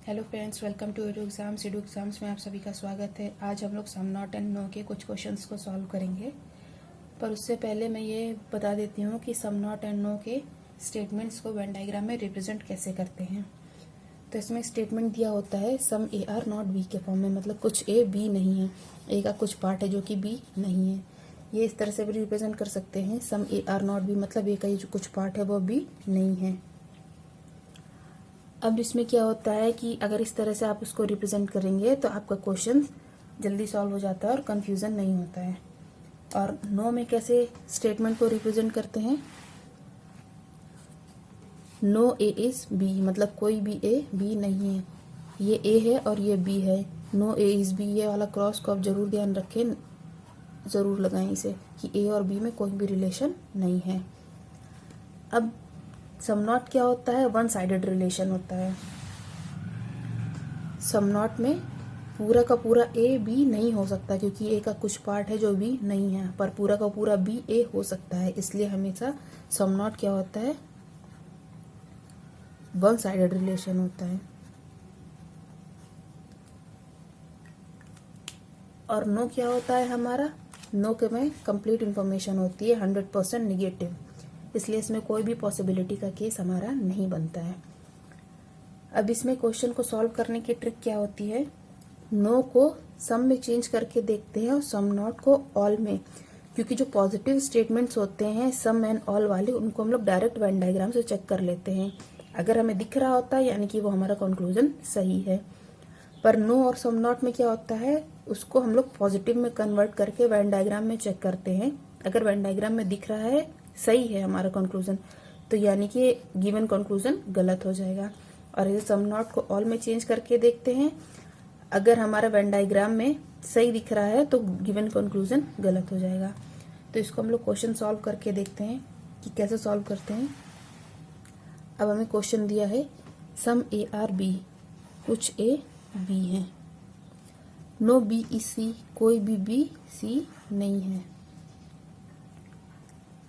Hello friends, welcome to Edu exams में आप सभी का स्वागत है। आज हम लोग सम नॉट एंड नो के कुछ क्वेश्चंस को सॉल्व करेंगे, पर उससे पहले मैं ये बता देती हूँ कि सम नॉट एंड नो के स्टेटमेंट्स को वेन डायग्राम में रिप्रेजेंट कैसे करते हैं। तो इसमें स्टेटमेंट दिया होता है सम ए आर नॉट बी के फॉर्म में, मतलब कुछ ए बी नहीं है, ए का कुछ पार्ट है जो कि बी नहीं है। ये इस तरह से भी रिप्रेजेंट कर सकते हैं, सम ए आर नॉट बी मतलब ए का जो कुछ पार्ट है वो बी नहीं है। अब इसमें क्या होता है कि अगर इस तरह से आप उसको रिप्रेजेंट करेंगे तो आपका क्वेश्चन जल्दी सॉल्व हो जाता है और कंफ्यूजन नहीं होता है। और नो में कैसे स्टेटमेंट को रिप्रेजेंट करते हैं, नो ए इज बी मतलब कोई भी ए बी नहीं है, ये ए है और ये बी है, नो ए इज बी। ये वाला क्रॉस को आप जरूर ध्यान रखें, जरूर लगाएं इसे कि ए और बी में कोई भी रिलेशन नहीं है। अब सम नॉट क्या होता है, वन साइडेड रिलेशन होता है। सम नॉट में पूरा का पूरा ए बी नहीं हो सकता क्योंकि ए का कुछ पार्ट है जो बी नहीं है, पर पूरा का पूरा बी ए हो सकता है। इसलिए हमेशा सम नॉट क्या होता है, वन साइडेड रिलेशन होता है। और नो क्या होता है हमारा, नो के में कंप्लीट इंफॉर्मेशन होती है, 100% निगेटिव, इसलिए इसमें कोई भी पॉसिबिलिटी का केस हमारा नहीं बनता है। अब इसमें क्वेश्चन को सॉल्व करने की ट्रिक क्या होती है, नो को सम में चेंज करके देखते हैं और सम नॉट को ऑल में, क्योंकि जो पॉजिटिव स्टेटमेंट्स होते हैं सम एंड ऑल वाले, उनको हम लोग डायरेक्ट वेन डायग्राम से चेक कर लेते हैं। अगर हमें दिख रहा होता है यानी कि वो हमारा कंक्लूजन सही है। पर नो और सम नॉट में क्या होता है, उसको हम लोग पॉजिटिव में कन्वर्ट करके वेन डायग्राम में चेक करते हैं। अगर वेन डायग्राम में दिख रहा है सही है हमारा कंक्लूजन, तो यानी कि गिवन कंक्लूजन गलत हो जाएगा। और इसे सम नॉट को ऑल में चेंज करके देखते हैं, अगर हमारा वेन डायग्राम में सही दिख रहा है तो गिवन कंक्लूजन गलत हो जाएगा। तो इसको हम लोग क्वेश्चन सॉल्व करके देखते हैं कि कैसे सॉल्व करते हैं। अब हमें क्वेश्चन दिया है सम ए आर बी, कुछ ए बी है, नो बी इज सी, कोई भी बी सी नहीं है,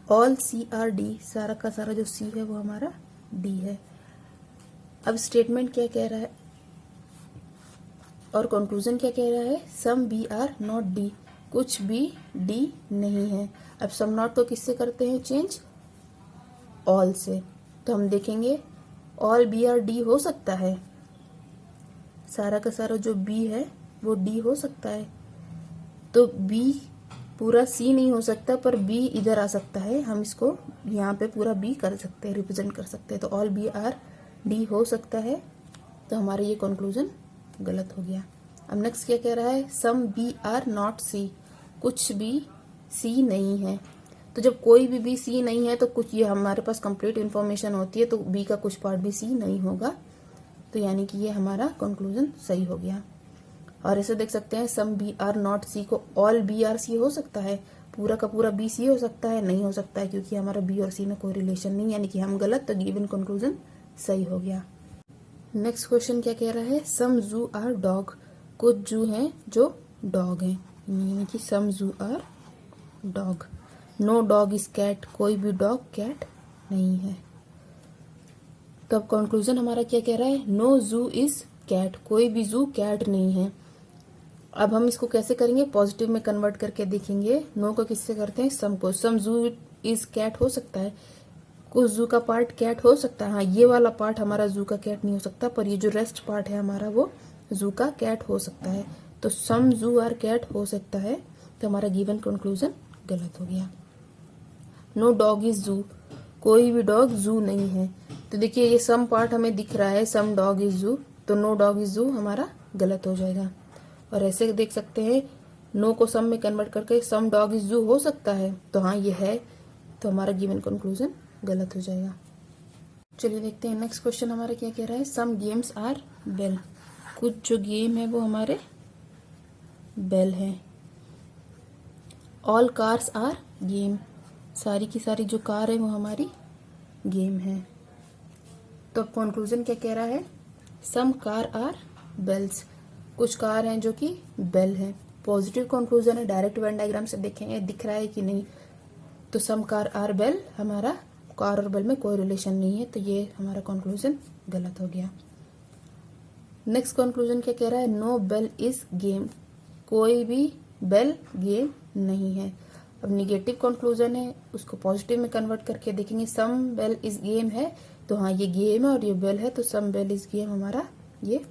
ऑल सी आर डी, सारा का सारा जो सी है वो हमारा डी है। अब स्टेटमेंट क्या कह रहा है और कंक्लूजन क्या कह रहा है, some B are not D, कुछ भी डी नहीं है। अब सम नॉट को किससे करते हैं चेंज, ऑल से, तो हम देखेंगे ऑल बी आर डी हो सकता है, सारा का सारा जो बी है वो डी हो सकता है। तो बी पूरा सी नहीं हो सकता, पर बी इधर आ सकता है, हम इसको यहाँ पे पूरा बी कर सकते हैं, रिप्रेजेंट कर सकते हैं। तो ऑल बी आर डी हो सकता है, तो हमारा ये कंक्लूजन गलत हो गया। अब नेक्स्ट क्या कह रहा है, सम बी आर नॉट सी, कुछ भी सी नहीं है। तो जब कोई भी बी सी नहीं है तो कुछ, ये हमारे पास कंप्लीट इन्फॉर्मेशन होती है, तो बी का कुछ पार्ट भी सी नहीं होगा, तो यानी कि ये हमारा कंक्लूजन सही हो गया। और ऐसे देख सकते हैं सम बी आर नॉट सी को ऑल बी आर सी हो सकता है, पूरा का पूरा बी सी हो सकता है, नहीं हो सकता है क्योंकि हमारा बी और सी में कोई रिलेशन नहीं, यानी कि हम गलत, तो गिवन कंक्लूजन सही हो गया। नेक्स्ट क्वेश्चन क्या कह रहा है, सम जू आर डॉग, कुछ जू हैं जो डॉग हैं, यानी कि some zoo are dog, no dog is cat, कोई भी डॉग कैट नहीं है। तो अब कंक्लूजन हमारा क्या कह रहा है, नो जू इज कैट, कोई भी जू कैट नहीं है। अब हम इसको कैसे करेंगे, पॉजिटिव में कन्वर्ट करके देखेंगे। नो को किससे करते हैं, सम को, सम जू इज कैट हो सकता है, कुछ जू का पार्ट कैट हो सकता है, हाँ ये वाला पार्ट हमारा जू का कैट नहीं हो सकता, पर ये जो रेस्ट पार्ट है हमारा वो जू का कैट हो सकता है। तो सम जू आर कैट हो सकता है, तो हमारा गिवन कंक्लूजन गलत हो गया। नो डॉग इज जू, कोई भी डॉग जू नहीं है। तो देखिए ये सम पार्ट हमें दिख रहा है, सम डॉग इज जू, तो नो डॉग इज जू हमारा गलत हो जाएगा। और ऐसे देख सकते हैं, नो को सम में कन्वर्ट करके सम डॉग इज जू हो सकता है, तो हाँ ये है, तो हमारा गिवन कंक्लूजन गलत हो जाएगा। चलिए देखते हैं नेक्स्ट क्वेश्चन हमारा क्या कह रहा है, सम गेम्स आर बेल, कुछ जो गेम है वो हमारे बेल है, ऑल कार्स आर गेम, सारी की सारी जो कार है वो हमारी गेम है। तो कंक्लूजन क्या कह रहा है, सम कार आर बेल्स, कुछ कार हैं जो कि बेल है। पॉजिटिव कंक्लूजन है, डायरेक्ट वेन डायग्राम से देखेंगे दिख रहा है कि नहीं, तो सम कार आर बेल, हमारा कार और बेल में कोई रिलेशन नहीं है, तो ये हमारा कंक्लूजन गलत हो गया। नेक्स्ट कंक्लूजन क्या कह रहा है, नो बेल इज गेम, कोई भी बेल गेम नहीं है। अब निगेटिव कंक्लूजन है, उसको पॉजिटिव में कन्वर्ट करके देखेंगे। सम बेल इज गेम है तो हाँ ये गेम है और ये बेल है, तो सम बेल इज गेम हमारा ये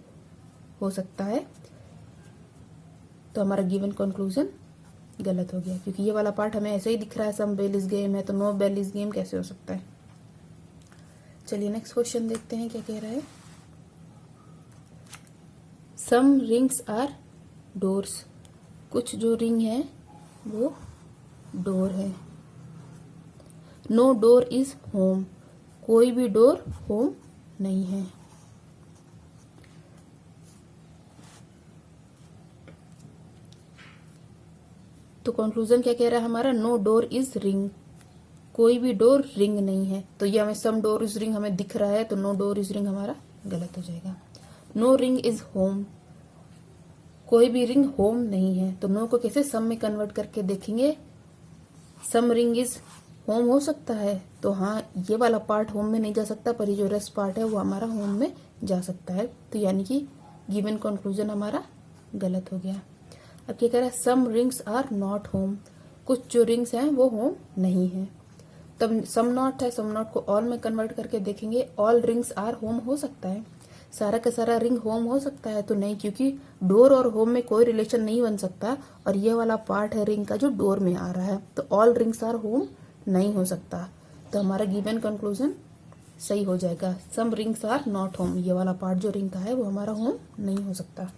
हो सकता है। तो हमारा गिवन कंक्लूजन गलत हो गया, क्योंकि ये वाला पार्ट हमें ऐसे ही दिख रहा है, सम बेल इज गेम है, तो नो बेल इज गेम कैसे हो सकता है। चलिए नेक्स्ट क्वेश्चन देखते हैं क्या कह रहा है। सम रिंग्स आर डोर्स, कुछ जो रिंग है वो डोर है। नो डोर इज होम, कोई भी डोर होम नहीं है। तो कंक्लूजन क्या कह रहा है हमारा, नो डोर इज रिंग, कोई भी डोर रिंग नहीं है। तो ये हमें सम डोर इज रिंग हमें दिख रहा है, तो नो डोर इज रिंग हमारा गलत हो जाएगा। नो रिंग इज होम, कोई भी रिंग होम नहीं है। तो नो को कैसे सम में कन्वर्ट करके देखेंगे, सम रिंग इज होम हो सकता है, तो हाँ ये वाला पार्ट होम में नहीं जा सकता, पर ये जो रेस्ट पार्ट है वो हमारा होम में जा सकता है। तो यानी कि गिवन कंक्लूजन हमारा गलत हो गया। अब क्या कह रहा है, सम रिंग्स आर नॉट होम, कुछ जो रिंग्स हैं वो होम नहीं है। तब सम नॉट है, सम नॉट को ऑल में कन्वर्ट करके देखेंगे, ऑल रिंग्स आर होम हो सकता है, सारा का सारा रिंग होम हो सकता है, तो नहीं, क्योंकि डोर और होम में कोई रिलेशन नहीं बन सकता, और ये वाला पार्ट है रिंग का जो डोर में आ रहा है, तो ऑल रिंग्स आर होम नहीं हो सकता। तो हमारा गिवन कंक्लूजन सही हो जाएगा, सम रिंग्स आर नॉट होम, ये वाला पार्ट जो रिंग का है वो हमारा होम नहीं हो सकता।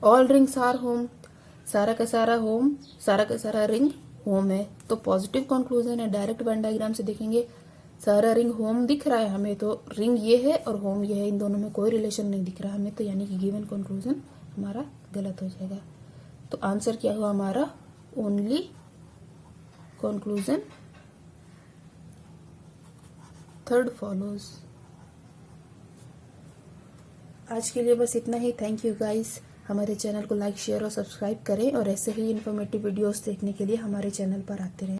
ऑल रिंग्स आर होम, सारा का सारा होम, सारा का सारा रिंग होम है, तो पॉजिटिव कंक्लूजन है। डायरेक्ट वेन डायग्राम से देखेंगे, सारा रिंग होम दिख रहा है हमें, तो रिंग ये है और होम ये है, इन दोनों में कोई रिलेशन नहीं दिख रहा हमें, तो यानी कि गिवन कंक्लूजन हमारा गलत हो जाएगा। तो आंसर क्या हुआ हमारा, ओनली कंक्लूजन थर्ड फॉलोज। आज के लिए बस इतना ही। Thank you guys. हमारे चैनल को लाइक शेयर और सब्सक्राइब करें, और ऐसे ही इन्फॉर्मेटिव वीडियोस देखने के लिए हमारे चैनल पर आते रहें।